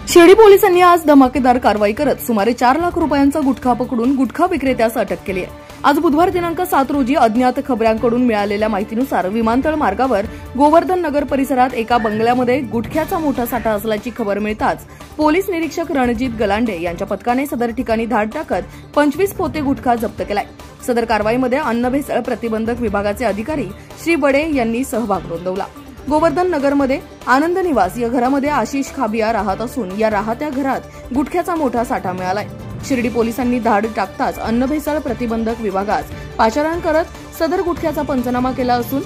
शिर्डी पोलिसांनी आज धमाकेदार कारवाई करत सुमारे 4 लाख रुपयांचा गुटखा पकडून गुटखा विक्रेत्यास अटक केली आहे। आज बुधवार दिनांक 7 रोजी अज्ञात खबऱ्यांकडून मिळालेल्या माहितीनुसार विमानतळ मार्गावर गोवर्धन नगर परिसरात एका बंगल्यामध्ये गुटख्याचा मोठा साठा असल्याची खबर मिळताच पोलीस निरीक्षक रणजित गलांडे यांच्या पथकाने सदर ठिकाणी धाड टाकत 25 पोते गुटखा जप्त केलाय। सदर कारवाईमध्ये अन्न भेसळ प्रतिबंधक विभागाचे अधिकारी श्री बडे यांनी सहभाग नोंदवला। गोवर्धन नगरमध्ये आनंद निवास या घरामध्ये आशिष खाबिया राहत असून या राहत्या घरात गुटख्याचा मोठा साठा मिळालाय। शिर्डी पोलिसांनी धाड टाकताच अन्न भेसळ प्रतिबंधक विभागास पाचारण करत सदर गुटख्याचा पंचनामा केला असून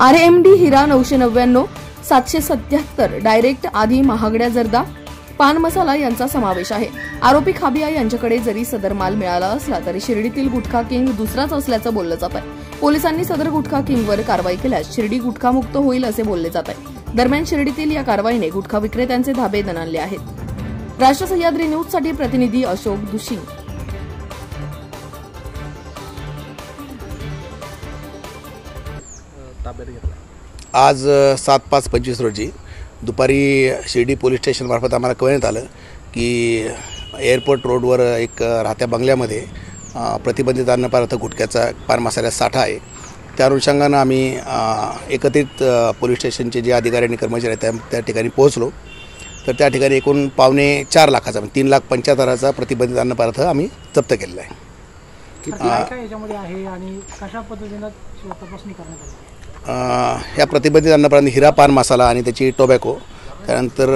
RMD हिरा 999 777 डायरेक्ट आदी महागड्या जर्दा पान मसाला यांचा समावेश आहे। आरोपी खाबिया यांच्याकडे जरी सदर माल मिळाला असला तरी शिर्डीतील गुटखा किंग दुसराच असल्याचं बोललं जात आहे। पोलिसांनी सदर गुटखा किंगवर कारवाई केल्यास शिर्डी गुटखा मुक्त होईल असे बोलले जात आहे। दरम्यान शिर्डीतील या कारवाईने गुटखा विक्रेत्यांचे धाबे दणाणले आहेत। राष्ट्र सह्याद्री न्यूजसाठी प्रतिनिधी अशोक दुशी। आज 7/5/25 रोजी दुपारी शिर्डी पोलीस स्टेशन मार्फत आम्हाला कळवण्यात आलं की एअरपोर्ट रोडवर एक राहत्या बंगल्यामध्ये प्रतिबंधित अन्न पदार्थ गुटख्याचा पान मसाल्याचा साठा आहे। त्या अनुषंगानं आम्ही एकत्रित पोलीस स्टेशनचे जे अधिकारी आणि कर्मचारी आहेत त्या ठिकाणी पोहोचलो। तर त्या ठिकाणी एकूण 4.25 लाखाचा 3,75,000चा प्रतिबंधित अन्न पदार्थ आम्ही जप्त केलेला आहे। ह्या प्रतिबंधित अन्न पदार्थ हिरा पान मसाला आणि त्याची टोबॅको, त्यानंतर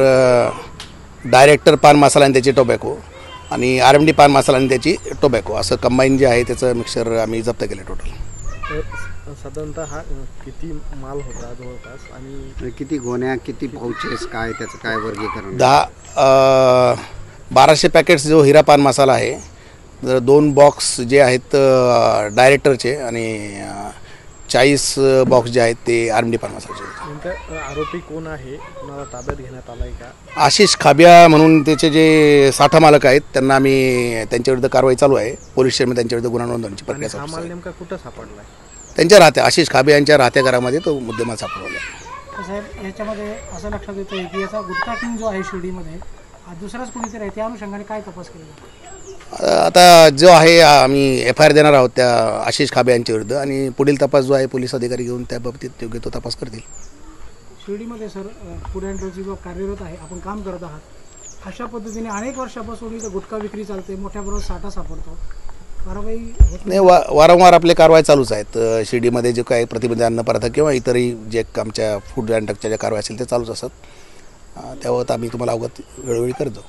डायरेक्टर पान मसाला आणि त्याची टोबॅको आणि RMD पान मसाला आणि त्याची टोबॅको असं कंबाईन जे आहे त्याचं मिक्सर आम्ही जप्त केलं टोटल। साधारणतः हा किती माल होता जवळपास आणि किती गोण्या किती पाउचेस काय त्याचं काय वर्गीकरण? 1200 पॅकेट्स जो हिरा पान मसाला आहे, 2 बॉक्स जे आहेत डायरेक्टरचे आणि 40 बॉक्स जे आहेत ते RMD पान मसाल्याचे। आरोपी कोण आहे, कोणाला ताब्यात घेण्यात आलाय का? आशिष खाबिया म्हणून त्याचे जे साठा मालक आहेत त्यांना आम्ही त्यांच्याविरुद्ध कारवाई चालू आहे। पोलीस स्टेशनमध्ये त्यांच्याविरुद्ध गुन्हा नोंदवण्याची प्रक्रिया चालू आहे। हा माल नेमका कुठं सापडलाय? त्यांच्या राहत्या आशिष खाबिया यांच्या राहत्या घरामध्ये तो मुद्देमाल सापडला आहे। साहेब, याच्यामध्ये असं लक्षात येतं की याचा गुटखा किंग जो आहे शिर्डीमध्ये दुसराच कोणीतरी आहे, त्या अनुषंगाने काय तपास केला? आता जो आहे आम्ही FIR देणार आहोत त्या आशिष खाबिया यांच्या विरुद्ध आणि पुढील तपास जो आहे पोलीस अधिकारी घेऊन त्या बाबतीत योग्य तो तपास करतील। शिर्डीमध्ये सर फूड अँड ड्रग्स विभाग कार्यरत आहे, आपण काम करत आहात। अशा पद्धतीने अनेक वर्षापासून इथं गुटखा विक्री चालते, मोठ्या प्रमाणात साठा सापडतो, कारवाई नाही वारंवार आपले कारवाई चालूच आहेत। शिर्डीमध्ये जे काही प्रतिबंधित अन्न पदार्थ किंवा इतरही जे आमच्या फूड अँड ड्रग्सच्या ज्या कारवाई असेल ते चालूच असतात। त्यावर आम्ही तुम्हाला अवगत वेळोवेळी करत जाऊ।